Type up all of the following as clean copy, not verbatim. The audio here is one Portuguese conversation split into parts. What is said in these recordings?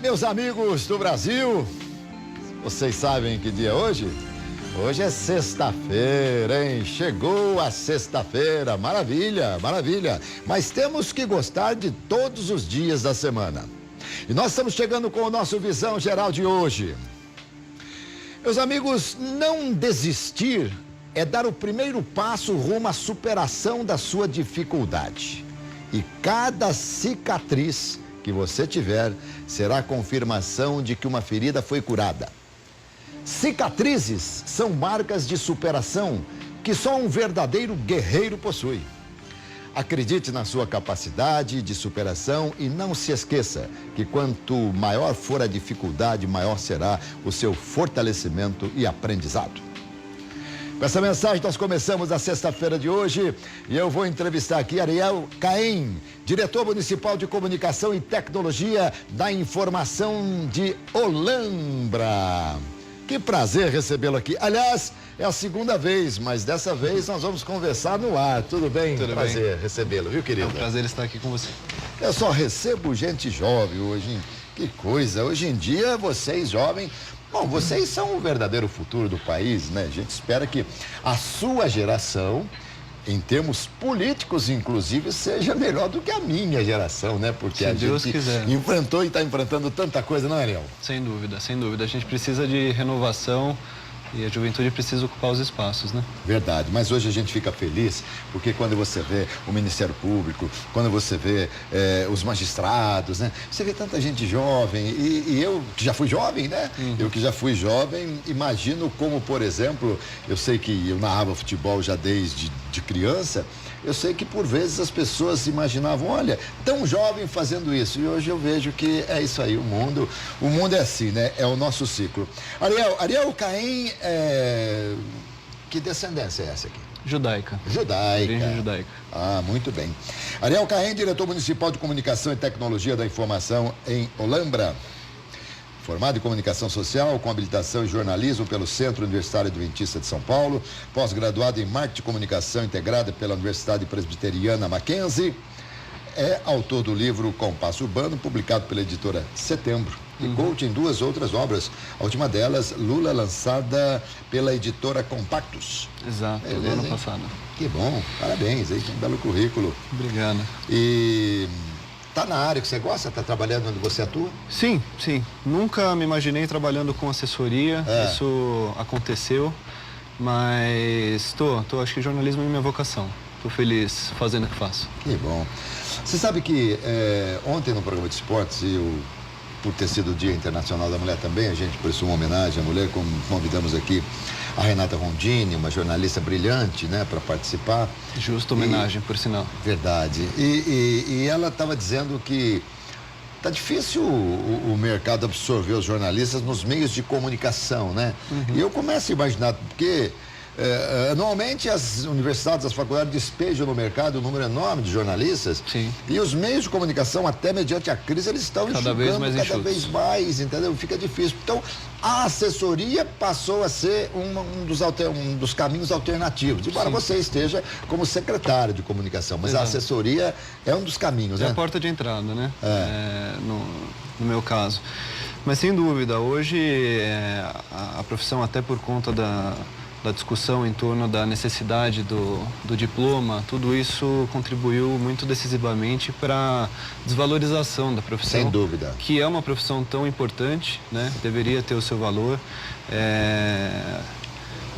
Meus amigos do Brasil, vocês sabem que dia é hoje? Hoje é sexta-feira, hein? Chegou a sexta-feira, maravilha, maravilha. Mas temos que gostar de todos os dias da semana. E nós estamos chegando com o nosso Visão Geral de hoje. Meus amigos, não desistir é dar o primeiro passo rumo à superação da sua dificuldade. E cada cicatriz que você tiver será a confirmação de que uma ferida foi curada. Cicatrizes são marcas de superação que só um verdadeiro guerreiro possui. Acredite na sua capacidade de superação e não se esqueça que quanto maior for a dificuldade, maior será o seu fortalecimento e aprendizado. Com essa mensagem nós começamos a sexta-feira de hoje e eu vou entrevistar aqui Ariel Caim, diretor municipal de comunicação e tecnologia da informação de Olambra. Que prazer recebê-lo aqui. Aliás, é a segunda vez, mas dessa vez nós vamos conversar no ar. Tudo bem? Tudo prazer bem. recebê-lo, viu, querido? É um prazer estar aqui com você. Eu só recebo gente jovem hoje, hein? Que coisa. Hoje em dia, vocês jovens... Bom, vocês são o verdadeiro futuro do país, né? A gente espera que a sua geração, em termos políticos, inclusive, seja melhor do que a minha geração, né? Porque Se Deus quiser. Enfrentou e está enfrentando tanta coisa, não é, Ariel? Sem dúvida, sem dúvida. A gente precisa de renovação e a juventude precisa ocupar os espaços, né? Verdade, mas hoje a gente fica feliz porque quando você vê o Ministério Público, quando você vê os magistrados, né? Você vê tanta gente jovem e eu que já fui jovem, né? Eu que já fui jovem, imagino como, por exemplo, eu sei que eu narrava futebol já desde criança, eu sei que por vezes as pessoas imaginavam, olha, tão jovem fazendo isso. E hoje eu vejo que é isso aí, o mundo é assim, né? É o nosso ciclo. Ariel Caim, que descendência é essa aqui? Judaica. Judaica. Origem judaica. Ah, muito bem. Ariel Caim, diretor municipal de comunicação e tecnologia da informação em Olambra. Formado em comunicação social, com habilitação em jornalismo pelo Centro Universitário Adventista de São Paulo, pós-graduado em marketing e comunicação integrada pela Universidade Presbiteriana Mackenzie, é autor do livro Compasso Urbano, publicado pela editora Setembro, e coach em duas outras obras, a última delas, Lula, lançada pela editora Compactus. Exato, Beleza, do ano hein? passado. Que bom, parabéns, aí tem um belo currículo. Obrigado. E tá na área que você gosta? Tá trabalhando onde você atua? Sim, sim. Nunca me imaginei trabalhando com assessoria, isso aconteceu, mas acho que jornalismo é minha vocação. Tô feliz fazendo o que faço. Que bom. Você sabe que ontem no programa de esportes, por ter sido o Dia Internacional da Mulher também, a gente prestou uma homenagem à mulher, como convidamos aqui a Renata Rondini, uma jornalista brilhante, né, para participar. Justa homenagem, por sinal. Verdade. E ela estava dizendo que tá difícil o mercado absorver os jornalistas nos meios de comunicação, né? E eu começo a imaginar, porque anualmente as universidades, as faculdades despejam no mercado um número enorme de jornalistas. Sim. E os meios de comunicação, até mediante a crise, eles estão Cada vez mais, entendeu? Fica difícil. Então, a assessoria passou a ser um dos caminhos alternativos. Embora você esteja como secretário de comunicação, mas a assessoria é um dos caminhos, É né? a porta de entrada, né? No meu caso. Mas sem dúvida, hoje a profissão, até por conta da discussão em torno da necessidade do diploma, tudo isso contribuiu muito decisivamente para a desvalorização da profissão. Sem dúvida. Que é uma profissão tão importante, né? Deveria ter o seu valor.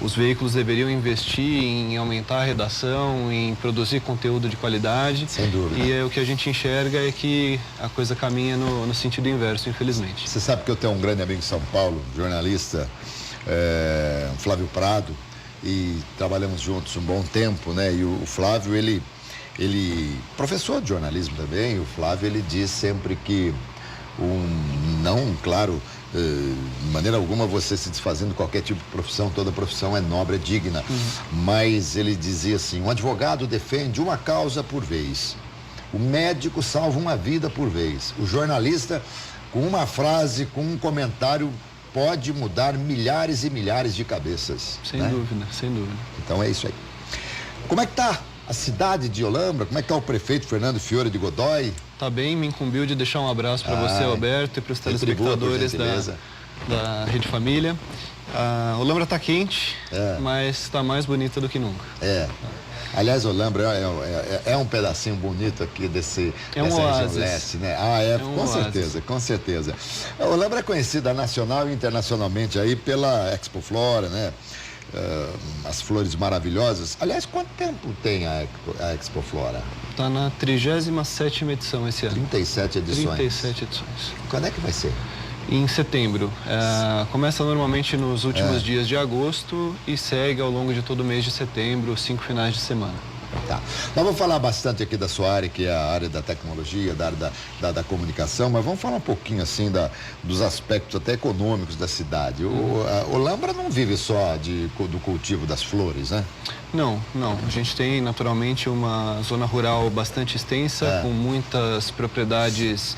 Os veículos deveriam investir em aumentar a redação, em produzir conteúdo de qualidade. Sem dúvida. E o que a gente enxerga é que a coisa caminha no sentido inverso, infelizmente. Você sabe que eu tenho um grande amigo em São Paulo, jornalista, Flávio Prado, e trabalhamos juntos um bom tempo, né? E o Flávio, ele professor de jornalismo também, o Flávio, ele diz sempre que claro, de maneira alguma você se desfazendo de qualquer tipo de profissão, toda profissão é nobre, é digna, mas ele dizia assim, um advogado defende uma causa por vez, o médico salva uma vida por vez, o jornalista, com uma frase, com um comentário, pode mudar milhares e milhares de cabeças. Sem né? dúvida, sem dúvida. Então é isso aí. Como é que tá a cidade de Olambra? Como é que tá o prefeito Fernando Fiore de Godoy? tá bem, me incumbiu de deixar um abraço para você, Alberto, e para os telespectadores da Rede Família. A Olambra está quente, mas está mais bonita do que nunca. Aliás, Olambra é um pedacinho bonito aqui dessa região leste, né? Com certeza, com certeza. A Olambra é conhecida nacional e internacionalmente aí pela Expo Flora, né? As flores maravilhosas. Aliás, quanto tempo tem a Expo Flora? Está na 37ª edição esse ano. 37 edições. 37 edições. Quando é que vai ser? Em setembro. Começa normalmente nos últimos dias de agosto e segue ao longo de todo o mês de setembro, 5 finais de semana. Tá. Nós vamos falar bastante aqui da sua área, que é a área da tecnologia, da área da comunicação, mas vamos falar um pouquinho assim dos aspectos até econômicos da cidade. A Olambra não vive só do cultivo das flores, né? Não. A gente tem naturalmente uma zona rural bastante extensa, com muitas propriedades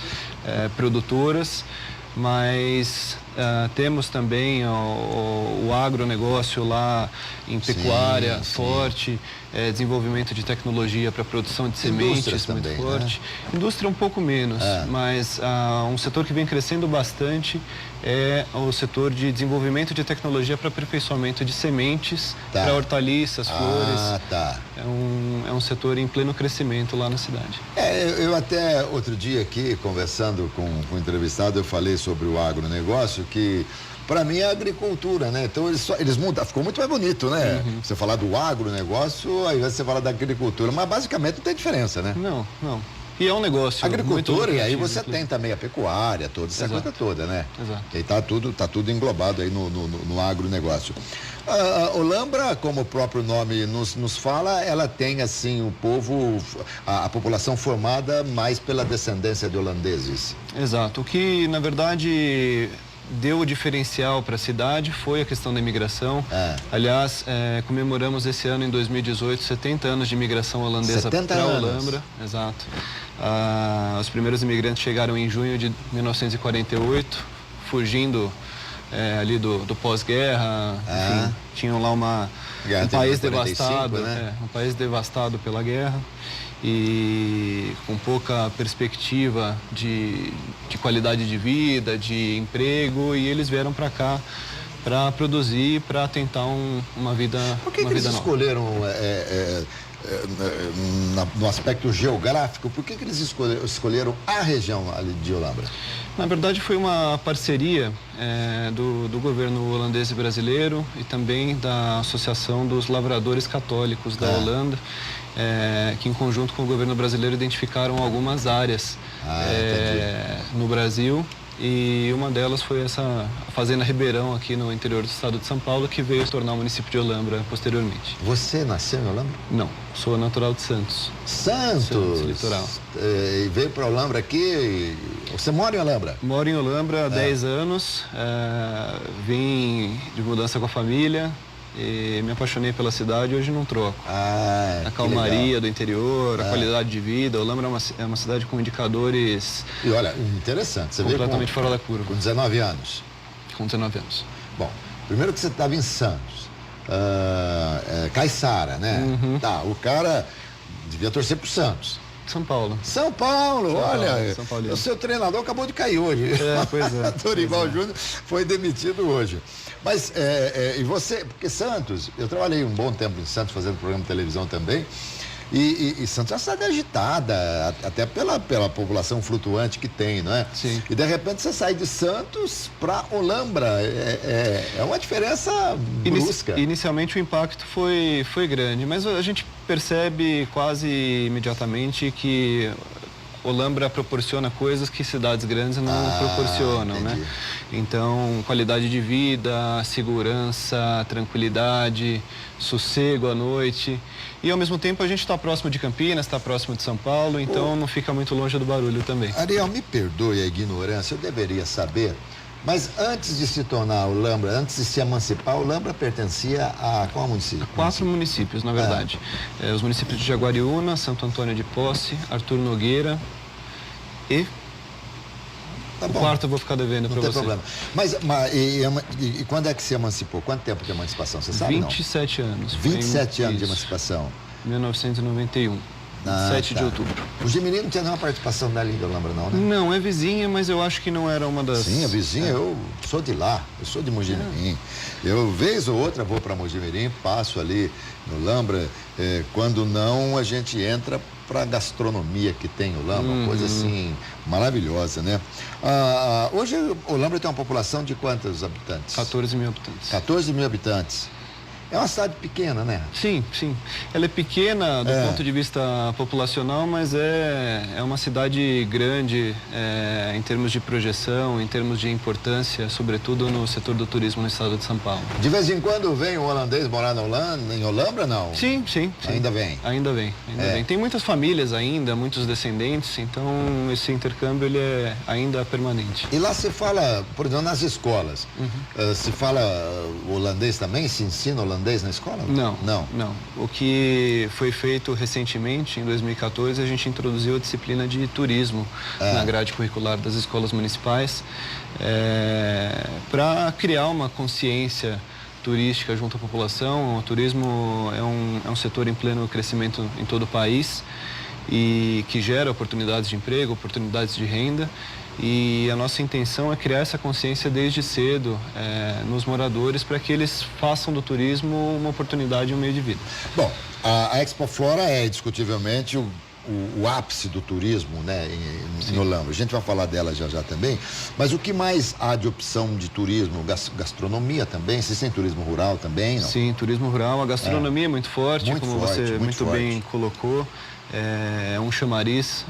produtoras, mas temos também o agronegócio lá em pecuária forte, desenvolvimento de tecnologia para produção de sementes muito forte. Né? Indústria um pouco menos, mas um setor que vem crescendo bastante é o setor de desenvolvimento de tecnologia para aperfeiçoamento de sementes para hortaliças, flores. É um setor em pleno crescimento lá na cidade. Eu até outro dia aqui, conversando com um entrevistado, eu falei sobre o agronegócio, que para mim é a agricultura, né? Então eles mudam, ficou muito mais bonito, né? Você falar do agronegócio, aí você fala da agricultura, mas basicamente não tem diferença, né? Não. E é um negócio. Agricultura, e aí você tem também a pecuária, toda essa coisa toda, né? Exato. E aí tá tudo englobado aí no agronegócio. A Olambra, como o próprio nome nos fala, ela tem assim o povo, a população formada mais pela descendência de holandeses. Exato. O que na verdade deu o diferencial para a cidade foi a questão da imigração. Aliás, comemoramos esse ano, em 2018, 70 anos de imigração holandesa para a Olambra. Exato. Os primeiros imigrantes chegaram em junho de 1948, fugindo ali do pós-guerra. Enfim, tinham lá um país 45, devastado, né? Um país devastado pela guerra e com pouca perspectiva de qualidade de vida, de emprego, e eles vieram para cá para produzir, para tentar uma vida nova. Por que eles escolheram, no aspecto geográfico, por que eles escolheram a região ali de Olambra? Na verdade, foi uma parceria do governo holandês e brasileiro e também da Associação dos Lavradores Católicos da Holanda, que em conjunto com o governo brasileiro identificaram algumas áreas no Brasil, e uma delas foi essa fazenda Ribeirão aqui no interior do estado de São Paulo, que veio se tornar o município de Olambra posteriormente. Você nasceu em Olambra? Não, sou natural de Santos. Santos, litoral. E veio para Olambra aqui. Você mora em Olambra? Moro em Olambra há 10 anos, vim de mudança com a família e me apaixonei pela cidade e hoje não troco. A calmaria do interior, a qualidade de vida. Olambra é uma cidade com indicadores... E olha, interessante. Você completamente fora da curva. Com 19 anos. Com 19 anos. Bom, primeiro que você estava em Santos, Caiçara, né? O cara devia torcer pro Santos. São Paulo. São Paulo, olha, São Paulo. O seu treinador acabou de cair hoje. Pois é. Dorival Júnior foi demitido hoje. Mas, e você, porque Santos, eu trabalhei um bom tempo em Santos fazendo programa de televisão também, e Santos é uma cidade agitada, até pela população flutuante que tem, não é? Sim. E de repente você sai de Santos para Olambra, é uma diferença brusca. Inicialmente o impacto foi grande, mas a gente percebe quase imediatamente que Olambra proporciona coisas que cidades grandes não proporcionam, entendi. né? Então, qualidade de vida, segurança, tranquilidade, sossego à noite. E, ao mesmo tempo, a gente está próximo de Campinas, está próximo de São Paulo, então não fica muito longe do barulho também. Ariel, me perdoe a ignorância, eu deveria saber, mas antes de se tornar Olambra, antes de se emancipar, Olambra pertencia a qual município? 4 municípios, na verdade. Os municípios de Jaguariúna, Santo Antônio de Posse, Arthur Nogueira e... Tá o bom. quarto eu vou ficar devendo para você. Não tem problema. E quando é que se emancipou? Quanto tempo de emancipação? Você sabe, 27 anos. 27 anos de emancipação. 1991. 7 de outubro. O Gemini não tinha nenhuma participação dali em Olambra, não, né? Não, é vizinha, mas eu acho que não era uma das... Sim, a vizinha, eu sou de lá, eu sou de Mojimirim. Eu, vez ou outra, vou para Mojimirim, passo ali no Olambra. Quando não, a gente entra para a gastronomia que tem em Olambra, uma coisa assim maravilhosa, né? Hoje, Olambra tem uma população de quantos habitantes? 14 mil habitantes. 14 mil habitantes. É uma cidade pequena, né? Sim, sim. Ela é pequena do ponto de vista populacional, mas é uma cidade grande em termos de projeção, em termos de importância, sobretudo no setor do turismo no estado de São Paulo. De vez em quando vem um holandês morar em Olambra, não? Sim, sim. Ainda vem? Ainda vem. Tem muitas famílias ainda, muitos descendentes, então esse intercâmbio ele é ainda permanente. E lá se fala, por exemplo, nas escolas, se fala holandês também? Se ensina holandês na escola? Não. O que foi feito recentemente, em 2014, a gente introduziu a disciplina de turismo na grade curricular das escolas municipais para criar uma consciência turística junto à população. O turismo é um setor em pleno crescimento em todo o país e que gera oportunidades de emprego, oportunidades de renda. E a nossa intenção é criar essa consciência desde cedo nos moradores para que eles façam do turismo uma oportunidade e um meio de vida. Bom, a Expo Flora é indiscutivelmente o ápice do turismo, né, em Olambra. A gente vai falar dela já também, mas o que mais há de opção de turismo? Gastronomia também? Vocês têm turismo rural também, não? Sim, turismo rural. A gastronomia é muito forte, como você muito bem colocou. É um chamariz.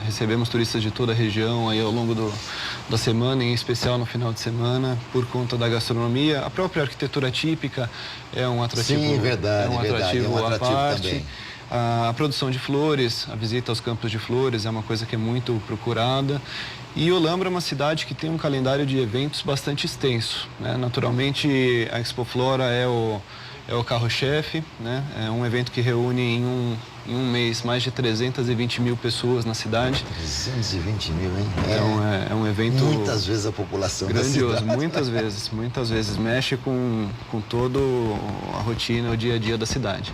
Recebemos turistas de toda a região aí ao longo da semana, em especial no final de semana, por conta da gastronomia. A própria arquitetura típica é um atrativo. Sim, verdade, é um atrativo à parte. Também. A produção de flores, a visita aos campos de flores é uma coisa que é muito procurada. E Olambra é uma cidade que tem um calendário de eventos bastante extenso, né? Naturalmente, a Expo Flora é o carro-chefe, né? É um evento que reúne em um mês mais de 320 mil pessoas na cidade. 320 mil, hein? Então é um evento... Muitas vezes a população grandioso, da cidade. muitas vezes. Mexe com toda a rotina, o dia a dia da cidade.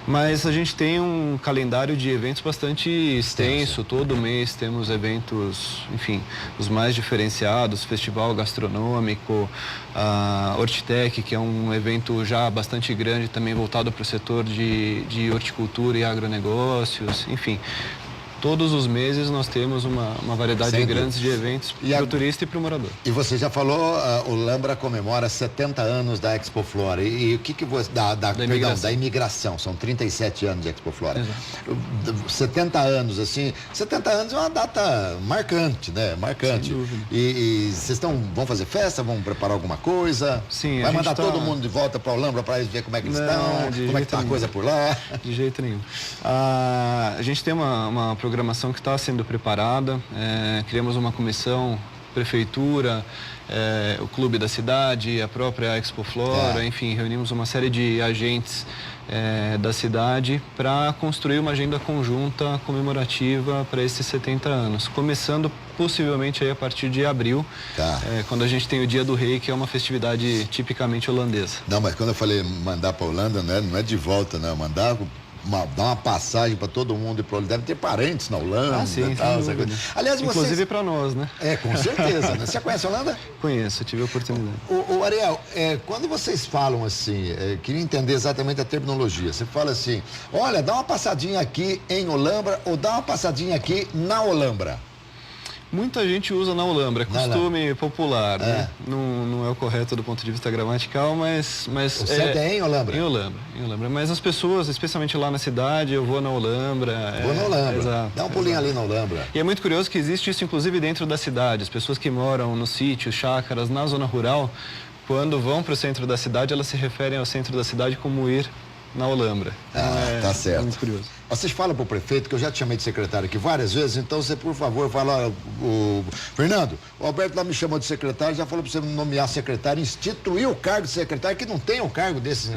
Mas a gente tem um calendário de eventos bastante extenso. Todo mês temos eventos, enfim, os mais diferenciados, festival gastronômico, a Hortitec, que é um evento já bastante grande, também voltado para o setor de horticultura e agronegócios, enfim. Todos os meses nós temos uma variedade grande de eventos para o turista e para o morador. E você já falou, Olambra comemora 70 anos da Expo Flora. E o que você... Da imigração. São 37 anos de Expo Flora. Exato. 70 anos, assim... 70 anos é uma data marcante, né? Marcante. Sem dúvida. E vocês vão fazer festa? Vão preparar alguma coisa? Sim, vai mandar todo mundo de volta para Olambra para eles ver como é que eles estão? Como é que está a coisa por lá? De jeito nenhum. A gente tem uma programação que está sendo preparada. Criamos uma comissão, prefeitura, o clube da cidade, a própria Expo Flora, enfim, reunimos uma série de agentes da cidade para construir uma agenda conjunta comemorativa para esses 70 anos, começando possivelmente aí a partir de abril, quando a gente tem o Dia do Rei, que é uma festividade tipicamente holandesa. Não, mas quando eu falei mandar para a Holanda, não é de volta, não, mandar... dar uma passagem para todo mundo e para Holanda. Deve ter parentes na Holanda sim, e tal. Aliás, inclusive para nós, né? Com certeza. Né? Você conhece a Holanda? Conheço, tive a oportunidade. O Ariel, quando vocês falam assim, queria entender exatamente a terminologia. Você fala assim, olha, dá uma passadinha aqui em Olambra ou dá uma passadinha aqui na Olambra. Muita gente usa na Olambra, é costume popular, né? Não é o correto do ponto de vista gramatical, mas o certo é em Olambra? Em Olambra. Mas as pessoas, especialmente lá na cidade, eu vou na Olambra. Vou na Olambra. Exato, dá um pulinho ali na Olambra. E é muito curioso que existe isso, inclusive, dentro da cidade. As pessoas que moram nos sítios, chácaras, na zona rural, quando vão para o centro da cidade, elas se referem ao centro da cidade como ir na Olambra. Então, tá certo. É muito curioso. Vocês falam para o prefeito, que eu já te chamei de secretário aqui várias vezes, então você, por favor, fala, Fernando, o Alberto lá me chamou de secretário, já falou para você nomear secretário, instituir o cargo de secretário, que não tem um cargo desse.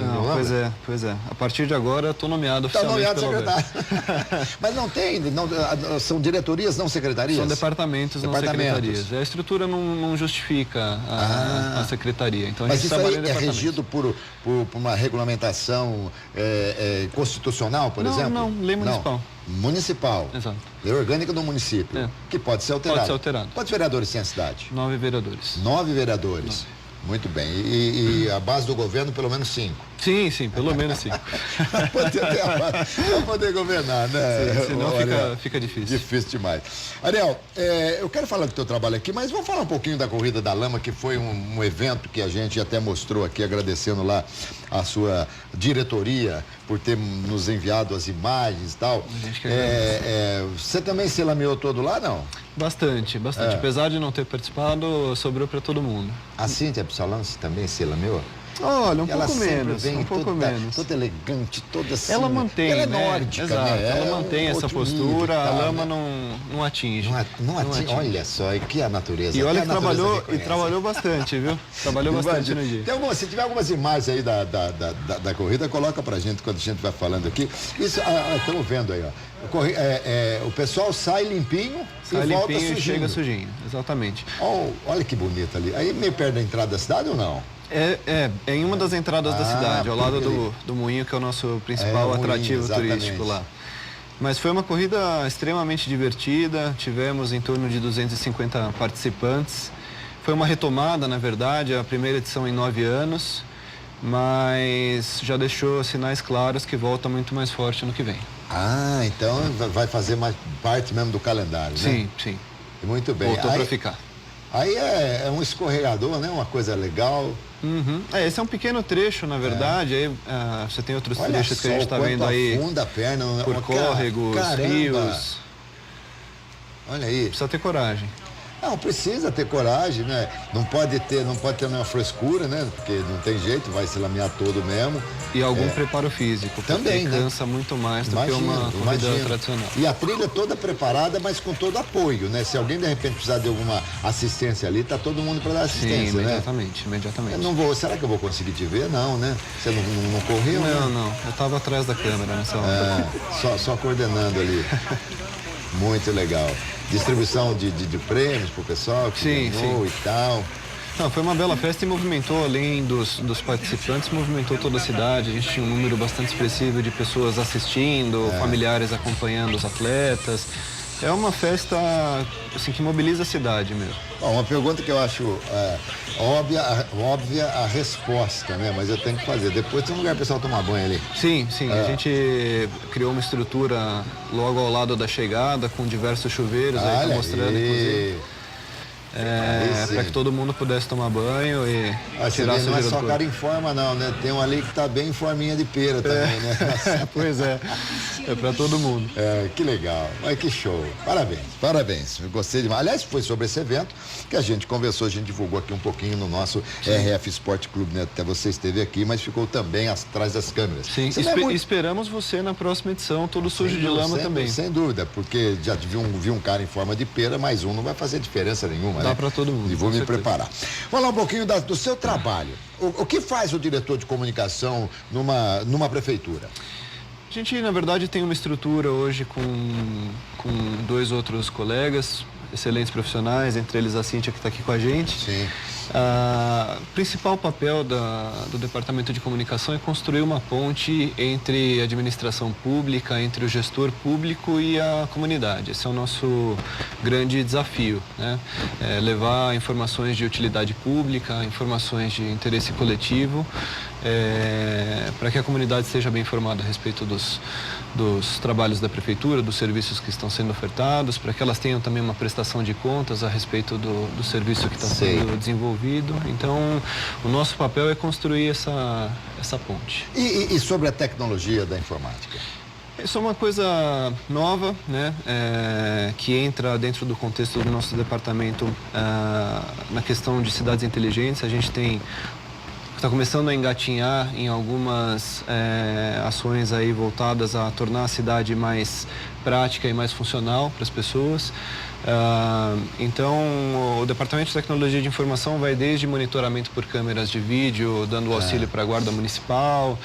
Pois é. A partir de agora, estou nomeado oficialmente pelo secretário. Mas não tem, são diretorias, não secretarias? São departamentos, não secretarias. A estrutura não justifica a secretaria. Então, mas isso aí é regido por uma regulamentação constitucional, por exemplo? lei municipal. Não, municipal. Exato. Lei orgânica do município, É. que pode ser alterada. Pode ser alterado. Quantos vereadores tem a cidade? 9 vereadores. 9 vereadores. Muito bem. E a base do governo, pelo menos 5. Sim, sim, pelo menos 5. Para poder governar, né? Sim, senão fica difícil. Difícil demais. Ariel, eu quero falar do teu trabalho aqui, mas vamos falar um pouquinho da Corrida da Lama, que foi um evento que a gente até mostrou aqui, agradecendo lá a sua diretoria por ter nos enviado as imagens e tal. A gente que agradece. Você também se lameou todo lá, não? Bastante. Apesar de não ter participado, sobrou para todo mundo. A Cíntia Psalance também se lameou? Olha, um Ela pouco sempre menos, vem um pouco toda, menos. toda elegante, toda assim. Ela mantém, ela é né? nórdica, Exato, né? ela mantém essa outro nível postura, e tal, a lama né? não atinge. Não atinge. Olha só, e que a natureza. E olha que a natureza trabalhou, reconhece. bastante, viu? Trabalhou bastante no dia. Se tiver algumas imagens aí da corrida, coloca pra gente quando a gente vai falando aqui. Isso, estamos vendo aí, ó. O pessoal sai limpinho Sai e volta limpinho e sujinho. chega sujinho, exatamente. Olha que bonito ali. Aí meio perto da entrada da cidade ou não? É em uma das entradas da cidade, ao lado do moinho, que é o nosso principal o moinho, atrativo exatamente. turístico lá. Mas foi uma corrida extremamente divertida, tivemos em torno de 250 participantes. Foi uma retomada, na verdade, a primeira edição em 9 anos, mas já deixou sinais claros que volta muito mais forte no que vem. Então vai fazer mais parte mesmo do calendário, né? Sim, sim. Muito bem. Voltou para ficar. Aí é um escorregador, né? Uma coisa legal. Uhum. Esse é um pequeno trecho, na verdade. Aí você tem outros Olha trechos que a gente está vendo aí afunda a perna, por córregos, rios. Olha aí. Precisa ter coragem. Não, precisa ter coragem, né? Não pode ter nenhuma frescura, né? Porque não tem jeito, vai se lamear todo mesmo. E algum preparo físico, porque também, né? cansa muito mais do que uma corrida tradicional. E a trilha toda preparada, mas com todo apoio, né? Se alguém de repente precisar de alguma assistência ali, tá todo mundo para dar assistência, Sim, né? imediatamente. Eu não vou, será que eu vou conseguir te ver? Não, né? Você não correu? Não, eu estava atrás da câmera nessa hora. Só coordenando ali. Muito legal. Distribuição de prêmios pro pessoal que ganhou e tal. Não, foi uma bela festa e movimentou, além dos participantes, movimentou toda a cidade. A gente tinha um número bastante expressivo de pessoas assistindo, familiares acompanhando os atletas. É uma festa assim, que mobiliza a cidade mesmo. Bom, uma pergunta que eu acho óbvia a resposta, né? Mas eu tenho que fazer. Depois tem um lugar para o pessoal tomar banho ali. Sim. A gente criou uma estrutura logo ao lado da chegada, com diversos chuveiros, aí tá mostrando, inclusive. Para que todo mundo pudesse tomar banho e tirar a sujeira não é do só corpo. cara em forma, não, né? Tem um ali que tá bem em forminha de pera também, né? Pois é para todo mundo. Que legal, mas que show. Parabéns. Eu gostei demais. Aliás, foi sobre esse evento que a gente conversou, a gente divulgou aqui um pouquinho no nosso RF Sport Clube, né? Até você esteve aqui, mas ficou também atrás das câmeras. Sim, esperamos você na próxima edição, todo sujo de lama também. Sem dúvida, porque já vi um cara em forma de pera, mais um não vai fazer diferença nenhuma. Dá para todo mundo. E vou me preparar. Falar um pouquinho do seu trabalho. O que faz o diretor de comunicação numa prefeitura? A gente, na verdade, tem uma estrutura hoje com 2 outros colegas, excelentes profissionais, entre eles a Cíntia, que está aqui com a gente. Sim. O principal papel do Departamento de Comunicação é construir uma ponte entre a administração pública, entre o gestor público e a comunidade. Esse é o nosso grande desafio, né? Levar informações de utilidade pública, informações de interesse coletivo, para que a comunidade esteja bem informada a respeito dos trabalhos da prefeitura, dos serviços que estão sendo ofertados, para que elas tenham também uma prestação de contas a respeito do serviço que está sendo desenvolvido. Então, o nosso papel é construir essa ponte. E sobre a tecnologia da informática? Isso é uma coisa nova, né? Que entra dentro do contexto do nosso departamento na questão de cidades inteligentes. A gente está começando a engatinhar em algumas ações aí voltadas a tornar a cidade mais prática e mais funcional para as pessoas. Então, o Departamento de Tecnologia de Informação vai desde monitoramento por câmeras de vídeo, dando auxílio para a Guarda Municipal,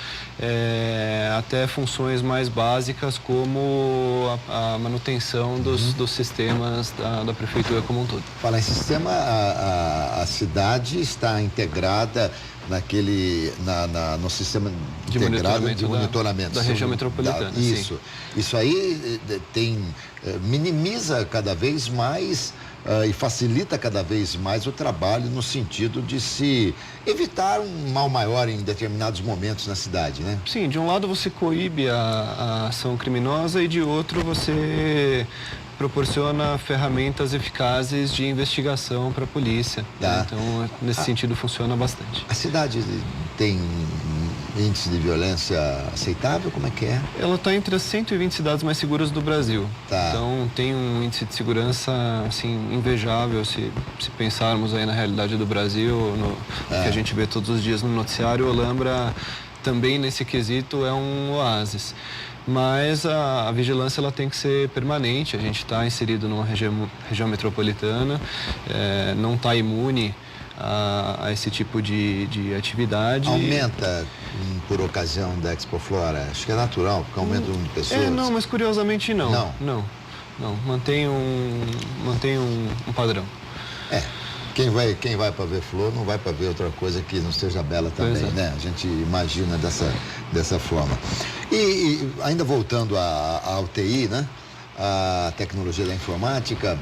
até funções mais básicas como a manutenção dos sistemas da prefeitura como um todo. Falar em sistema, a cidade está integrada no sistema de integrado de monitoramento da região metropolitana. Isso. Sim. Isso aí minimiza cada vez mais e facilita cada vez mais o trabalho no sentido de se evitar um mal maior em determinados momentos na cidade, né? Sim, de um lado você coíbe a ação criminosa e de outro você proporciona ferramentas eficazes de investigação para a polícia. Né? Então, nesse sentido, funciona bastante. A cidade tem índice de violência aceitável? Como é que é? Ela está entre as 120 cidades mais seguras do Brasil. Tá. Então, tem um índice de segurança, assim, invejável, se pensarmos aí na realidade do Brasil, que a gente vê todos os dias no noticiário. Olambra também, nesse quesito, é um oásis. Mas a vigilância ela tem que ser permanente. A gente está inserido numa região metropolitana, não está imune a esse tipo de atividade. Aumenta por ocasião da Expo Flora? Acho que é natural, porque aumenta o número de pessoas. Não, mas curiosamente não. Não. Mantém um padrão. Quem vai para ver flor não vai para ver outra coisa que não seja bela também, né? A gente imagina dessa forma. E ainda voltando à UTI, né? A tecnologia da informática,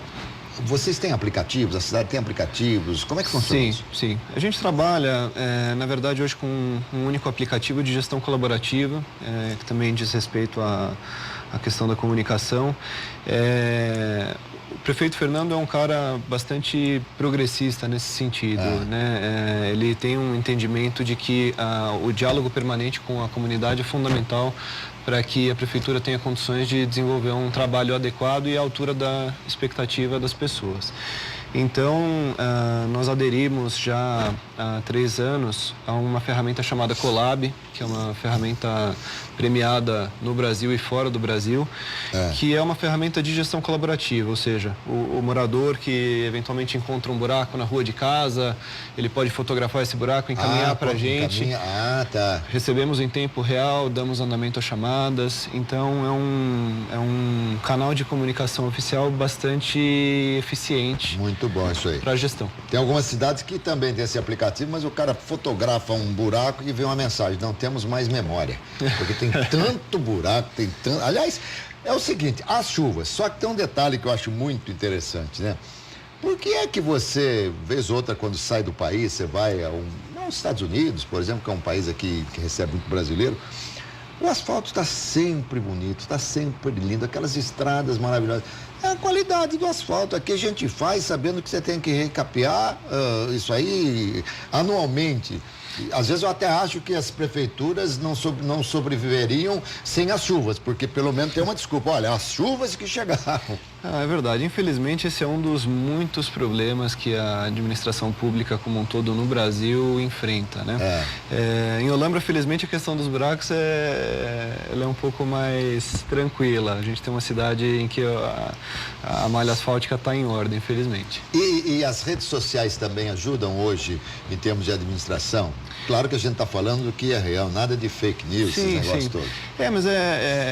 vocês têm aplicativos? A cidade tem aplicativos? Como é que funciona isso? Sim. A gente trabalha, na verdade, hoje com um único aplicativo de gestão colaborativa, que também diz respeito à questão da comunicação. O prefeito Fernando é um cara bastante progressista nesse sentido, né? Ele tem um entendimento de que o diálogo permanente com a comunidade é fundamental para que a prefeitura tenha condições de desenvolver um trabalho adequado e à altura da expectativa das pessoas. Então, nós aderimos já há 3 anos a uma ferramenta chamada Colab, que é uma ferramenta premiada no Brasil e fora do Brasil, que é uma ferramenta de gestão colaborativa, ou seja, o morador que eventualmente encontra um buraco na rua de casa, ele pode fotografar esse buraco, encaminhar para a gente. Recebemos em tempo real, damos andamento às chamadas, então é um canal de comunicação oficial bastante eficiente. Muito bom isso aí. Para a gestão. Tem algumas cidades que também tem esse aplicativo, mas o cara fotografa um buraco e vê uma mensagem: não temos mais memória. Porque tem tanto buraco, Aliás, é o seguinte, as chuvas, só que tem um detalhe que eu acho muito interessante, né? Por que é que você, vez ou outra, quando sai do país, você vai aos Estados Unidos, por exemplo, que é um país aqui que recebe muito brasileiro, o asfalto está sempre bonito, está sempre lindo, aquelas estradas maravilhosas. É a qualidade do asfalto. Aqui a gente faz sabendo que você tem que recapear isso aí anualmente. Às vezes eu até acho que as prefeituras não sobreviveriam sem as chuvas, porque pelo menos tem uma desculpa. Olha, as chuvas que chegaram. É verdade. Infelizmente, esse é um dos muitos problemas que a administração pública como um todo no Brasil enfrenta, né? Em Olambra, felizmente, a questão dos buracos ela é um pouco mais tranquila. A gente tem uma cidade em que a malha asfáltica está em ordem, infelizmente. E as redes sociais também ajudam hoje em termos de administração? Claro que a gente está falando do que é real, nada de fake news, esses negócios todos. Mas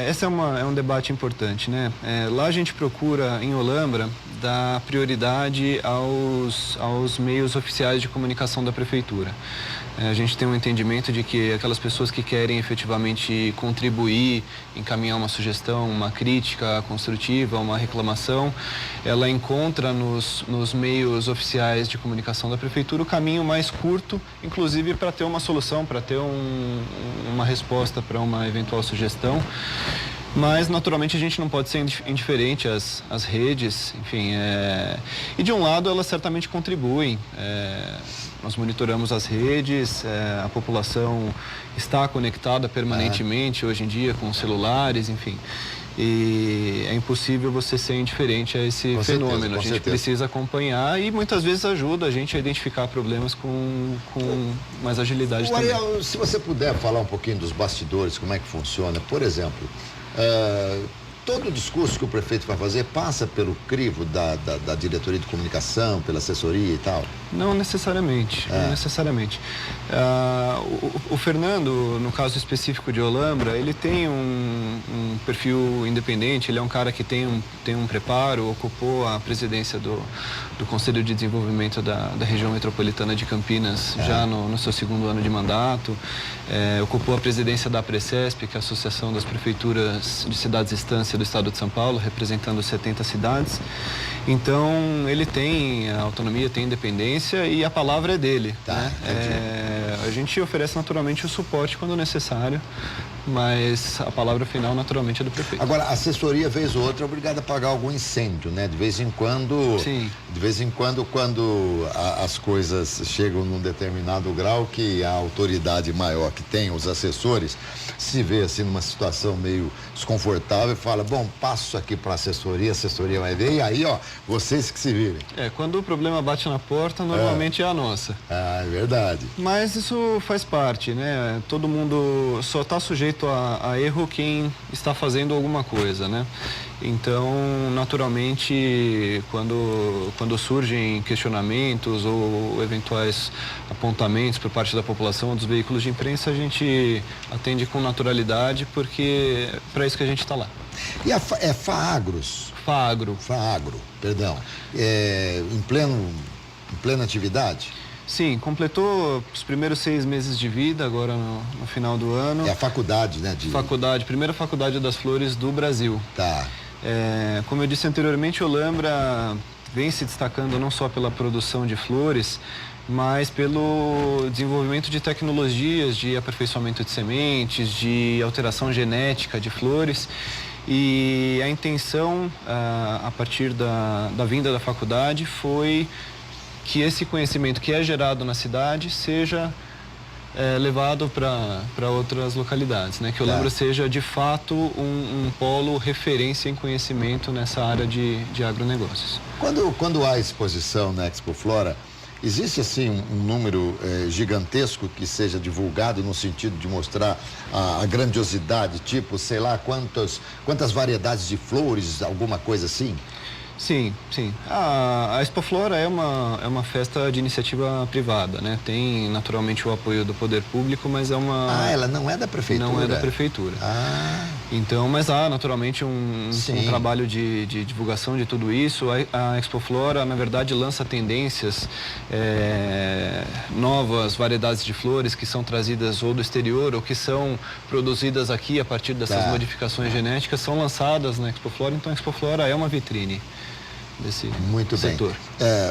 esse é um debate importante, né? Lá a gente procura, em Olambra, dar prioridade aos meios oficiais de comunicação da prefeitura. A gente tem um entendimento de que aquelas pessoas que querem efetivamente contribuir, encaminhar uma sugestão, uma crítica construtiva, uma reclamação, ela encontra nos meios oficiais de comunicação da prefeitura o caminho mais curto, inclusive para ter uma solução, para ter uma resposta para uma eventual sugestão. Mas, naturalmente, a gente não pode ser indiferente às redes, enfim. E, de um lado, elas certamente contribuem. Nós monitoramos as redes, a população está conectada permanentemente hoje em dia com celulares, enfim. E é impossível você ser indiferente a esse fenômeno. A gente precisa acompanhar e muitas vezes ajuda a gente a identificar problemas com mais agilidade também. Ariel, se você puder falar um pouquinho dos bastidores, como é que funciona, por exemplo, todo o discurso que o prefeito vai fazer passa pelo crivo da diretoria de comunicação, pela assessoria e tal? Não necessariamente, não necessariamente. O Fernando, no caso específico de Olambra, ele tem um perfil independente, ele é um cara que tem um preparo, ocupou a presidência do Conselho de Desenvolvimento da região metropolitana de Campinas já no seu segundo ano de mandato, ocupou a presidência da APRECESP, que é a Associação das Prefeituras de Cidades Estância do Estado de São Paulo, representando 70 cidades. Então, ele tem autonomia, tem independência e a palavra é dele. Tá, né? A gente oferece naturalmente o suporte quando necessário, mas a palavra final naturalmente é do prefeito. Agora, a assessoria, vez ou outra, é obrigada a pagar algum incêndio, né? De vez em quando, Sim. De vez em quando, as coisas chegam num determinado grau que a autoridade maior que tem, os assessores, se vê assim numa situação meio desconfortável e fala, bom, passo aqui para a assessoria vai ver, e aí, ó, vocês que se virem. Quando o problema bate na porta, normalmente é a nossa. Ah, é verdade. Mas isso faz parte, né? Todo mundo só está sujeito a erro quem está fazendo alguma coisa, né? Então, naturalmente, quando surgem questionamentos ou eventuais apontamentos por parte da população ou dos veículos de imprensa, a gente atende com naturalidade, porque é para isso que a gente está lá. E é FAAGROS? FAAGRO, perdão. Em plena atividade? Sim, completou os primeiros 6 meses de vida, agora no final do ano. É a faculdade, né? Primeira faculdade das flores do Brasil. Tá. Como eu disse anteriormente, Olambra vem se destacando não só pela produção de flores, mas pelo desenvolvimento de tecnologias de aperfeiçoamento de sementes, de alteração genética de flores. E a intenção, a partir da vinda da faculdade, foi que esse conhecimento que é gerado na cidade seja levado para outras localidades, né? Que Olambra seja, de fato, um polo referência em conhecimento nessa área de agronegócios. Quando há exposição na Expo Flora, existe, assim, um número gigantesco que seja divulgado no sentido de mostrar a grandiosidade, tipo, sei lá, quantas variedades de flores, alguma coisa assim? Sim. A Expo Flora é uma festa de iniciativa privada, né? Tem naturalmente o apoio do poder público, mas é uma... ela não é da prefeitura? Não é da prefeitura. Então, mas há naturalmente um trabalho de divulgação de tudo isso. A Expo Flora, na verdade, lança tendências, novas variedades de flores que são trazidas ou do exterior ou que são produzidas aqui a partir dessas modificações genéticas, são lançadas na Expo Flora. Então, a Expo Flora é uma vitrine desse setor.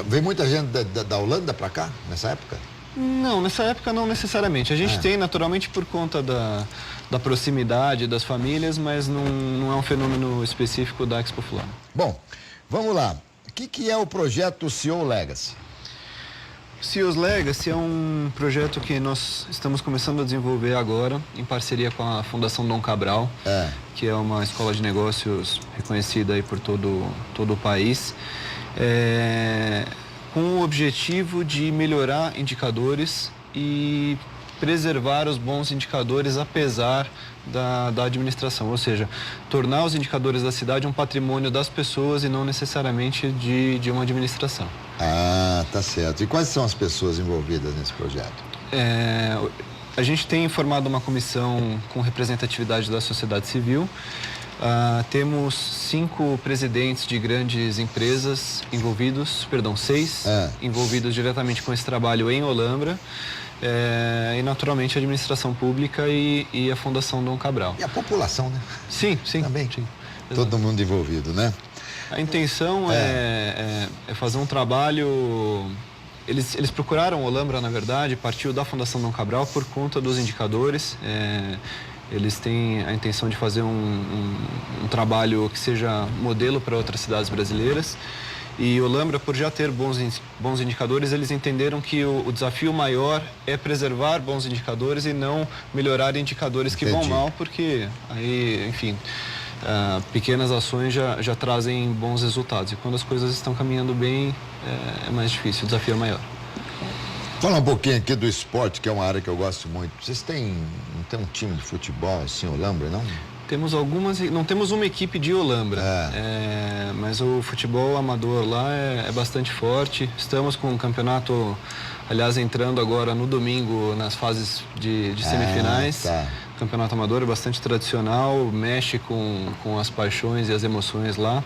Vem muita gente da Holanda para cá, nessa época? Não, nessa época não necessariamente. A gente tem, naturalmente, por conta da proximidade das famílias, mas não é um fenômeno específico da Expo Flora. Bom, vamos lá. O que é o projeto CEO Legacy? CEO's Legacy é um projeto que nós estamos começando a desenvolver agora, em parceria com a Fundação Dom Cabral, que é uma escola de negócios reconhecida aí por todo o país, com o objetivo de melhorar indicadores e preservar os bons indicadores apesar da administração, ou seja, tornar os indicadores da cidade um patrimônio das pessoas e não necessariamente de uma administração. Tá certo. E quais são as pessoas envolvidas nesse projeto? A gente tem formado uma comissão com representatividade da sociedade civil. Temos 5 presidentes de grandes empresas envolvidos, 6 envolvidos diretamente com esse trabalho em Olambra. E naturalmente a administração pública e a Fundação Dom Cabral. E a população, né? Sim. Também. Sim, todo mundo envolvido, né? A intenção é fazer um trabalho... Eles procuraram Olambra, na verdade, partiu da Fundação Dom Cabral por conta dos indicadores. Eles têm a intenção de fazer um trabalho que seja modelo para outras cidades brasileiras. E Olambra, por já ter bons indicadores, eles entenderam que o desafio maior é preservar bons indicadores e não melhorar indicadores que vão mal, porque aí, enfim, pequenas ações já trazem bons resultados. E quando as coisas estão caminhando bem, é mais difícil, o desafio é maior. Fala um pouquinho aqui do esporte, que é uma área que eu gosto muito. Vocês não tem um time de futebol assim, Olambra, não? Temos algumas, não temos uma equipe de Olambra, mas o futebol amador lá é bastante forte. Estamos com um campeonato, aliás, entrando agora no domingo nas fases de semifinais. Tá. O campeonato amador é bastante tradicional, mexe com as paixões e as emoções lá.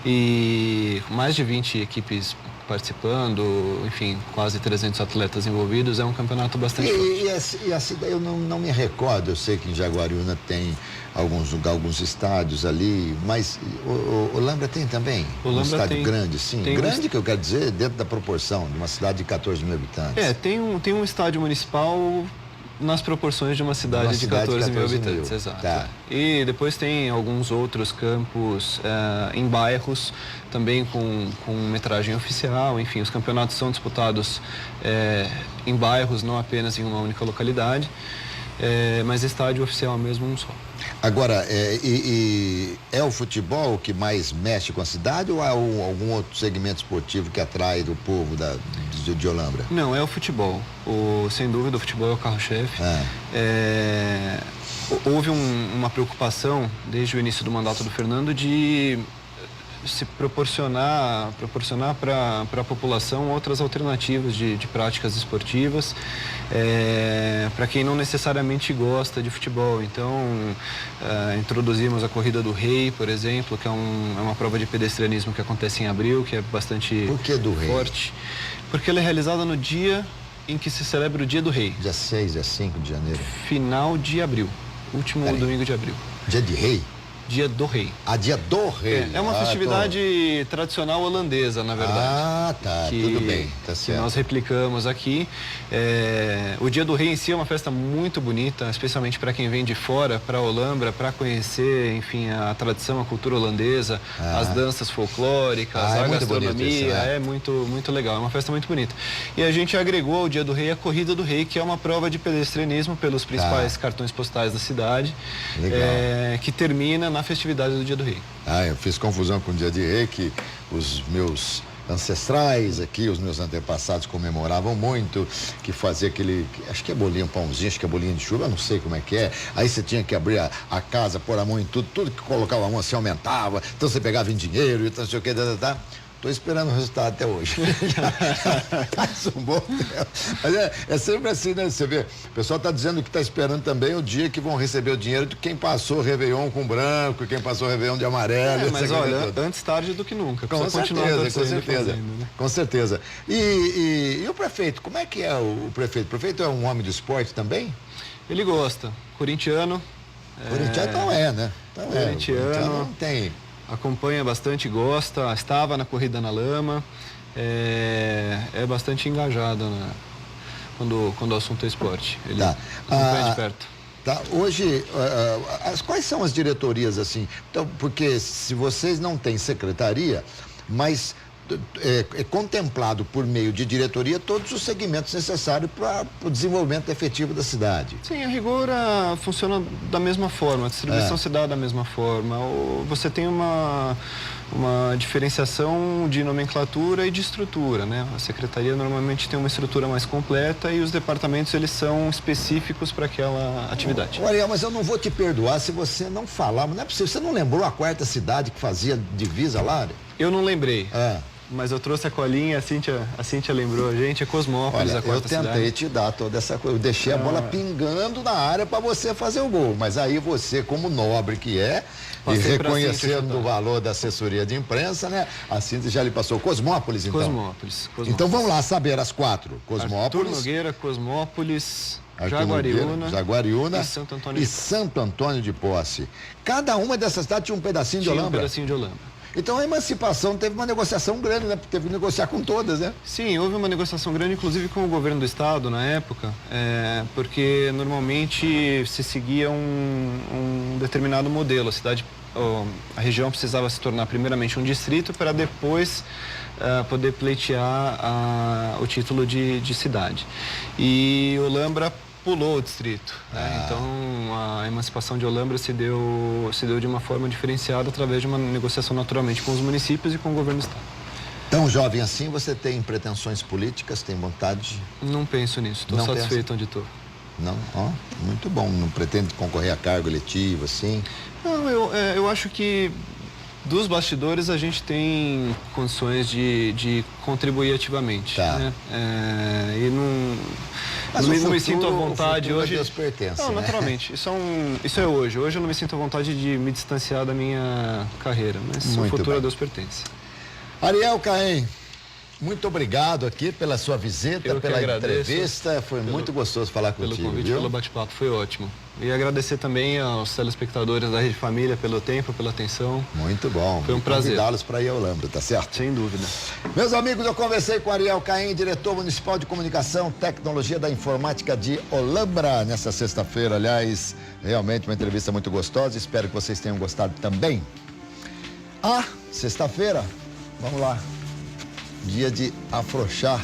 E mais de 20 equipes participando, enfim, quase 300 atletas envolvidos, é um campeonato bastante forte. E a cidade, eu não me recordo, eu sei que em Jaguariúna tem alguns estádios ali, mas Olambra tem também? Olambra um estádio tem, grande, sim. Grande que eu quero dizer, dentro da proporção de uma cidade de 14 mil habitantes. Tem um estádio municipal nas proporções de uma cidade de 14 mil habitantes, exato. Tá. E depois tem alguns outros campos em bairros, também com metragem oficial. Enfim, os campeonatos são disputados em bairros, não apenas em uma única localidade, mas estádio oficial mesmo um só. Agora, é o futebol que mais mexe com a cidade ou há algum outro segmento esportivo que atrai do povo de Olambra? Não, é o futebol. Sem dúvida, o futebol é o carro-chefe. Houve uma preocupação, desde o início do mandato do Fernando, de se proporcionar para a população outras alternativas de práticas esportivas, para quem não necessariamente gosta de futebol. Então, introduzimos a Corrida do Rei, por exemplo, que é uma prova de pedestrianismo que acontece em abril, que é bastante Por que do forte. Porque ela é realizada no dia em que se celebra o Dia do Rei. Dia 6, dia 5 de janeiro. Final de abril, último domingo de abril. Dia de Rei? Dia do Rei. Dia do Rei. É uma festividade tradicional holandesa, na verdade. Tá, tudo bem, tá certo. Que nós replicamos aqui. O Dia do Rei em si é uma festa muito bonita, especialmente para quem vem de fora, para Olambra, para conhecer, enfim, a tradição, a cultura holandesa, as danças folclóricas, a gastronomia. É muito legal, é uma festa muito bonita. E a gente agregou ao Dia do Rei a Corrida do Rei, que é uma prova de pedestrianismo pelos principais cartões postais da cidade, que termina na festividade do Dia do Rei. Eu fiz confusão com o Dia de Rei, que os meus ancestrais aqui, os meus antepassados comemoravam muito, que fazia aquele, acho que é bolinho, pãozinho, acho que é bolinho de chuva, eu não sei como é que é. Aí você tinha que abrir a casa, pôr a mão em tudo que colocava a mão assim aumentava, então você pegava em dinheiro e não sei o que, Estou esperando o resultado até hoje. Faz um bom tempo. Mas é sempre assim, né? Você vê, o pessoal está dizendo que está esperando também o dia que vão receber o dinheiro de quem passou o Réveillon com branco, quem passou o Réveillon de amarelo. Mas olha, antes tarde do que nunca. Com certeza. Com certeza. E o prefeito, como é que é o prefeito? O prefeito é um homem do esporte também? Ele gosta. Corintiano. Corintiano não é, né? Corintiano não tem... Acompanha bastante, gosta, estava na Corrida na Lama, é bastante engajado quando o assunto é esporte. Ele acompanha de perto. Tá, hoje, quais são as diretorias assim? Então, porque se vocês não têm secretaria, mas é contemplado por meio de diretoria todos os segmentos necessários para o desenvolvimento efetivo da cidade. Sim, a rigor funciona da mesma forma, a distribuição se dá da mesma forma. Você tem uma diferenciação de nomenclatura e de estrutura, né? A secretaria normalmente tem uma estrutura mais completa e os departamentos eles são específicos para aquela atividade. Olha, mas eu não vou te perdoar se você não falar, não é possível, você não lembrou a quarta cidade que fazia divisa lá? Eu não lembrei. Mas eu trouxe a colinha, a Cíntia lembrou a gente, é Cosmópolis, olha, a quarta cidade. Eu tentei te dar toda essa coisa, eu deixei a bola pingando na área para você fazer o gol, mas aí você, como nobre que é, e reconhecendo o valor da assessoria de imprensa, né? A Cíntia já lhe passou. Cosmópolis, então? Cosmópolis. Então vamos lá saber as quatro. Cosmópolis. Arthur Nogueira, Cosmópolis, Jaguariúna e Santo Antônio de Posse. Cada uma dessas cidades tinha um pedacinho de Olambra? Um pedacinho de Olambra. Então a emancipação teve uma negociação grande, né? Teve que negociar com todas, né? Sim, houve uma negociação grande, inclusive com o governo do estado na época, porque normalmente se seguia um determinado modelo. A região precisava se tornar primeiramente um distrito para depois poder pleitear o título de cidade. E Olambra pulou o distrito, né? Então a emancipação de Olambra se deu de uma forma diferenciada através de uma negociação naturalmente com os municípios e com o governo do estado. Tão jovem assim, você tem pretensões políticas, tem vontade? Não penso nisso, estou satisfeito onde estou. Não? Ó, muito bom. Não pretende concorrer a cargo eletivo, assim? Não, eu acho que dos bastidores a gente tem condições de contribuir ativamente. Tá. Né? E não me sinto à vontade hoje. Deus pertence, não, né? naturalmente. Isso é hoje. Hoje eu não me sinto à vontade de me distanciar da minha carreira, mas o Muito futuro bem. a Deus pertence. Ariel Caem, muito obrigado aqui pela sua visita, Eu que pela agradeço entrevista. Foi muito gostoso falar Pelo contigo, convite, viu? pelo bate-papo, foi ótimo. E agradecer também aos telespectadores da Rede Família pelo tempo, pela atenção. Muito bom. Foi um prazer. Convidá-los para ir ao Lambro, tá certo? Sem dúvida. Meus amigos, eu conversei com Ariel Caem, diretor municipal de comunicação, tecnologia da informática de Olambra, nessa sexta-feira. Aliás, realmente uma entrevista muito gostosa. Espero que vocês tenham gostado também. Sexta-feira, vamos lá. Dia de afrouxar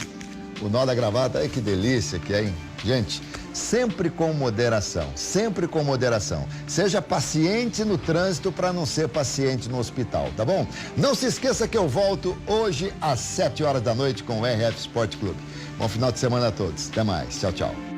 o nó da gravata. Ai, que delícia que é, hein? Gente, sempre com moderação, sempre com moderação. Seja paciente no trânsito para não ser paciente no hospital, tá bom? Não se esqueça que eu volto hoje às 7 horas da noite com o RF Sport Clube. Bom final de semana a todos. Até mais. Tchau, tchau.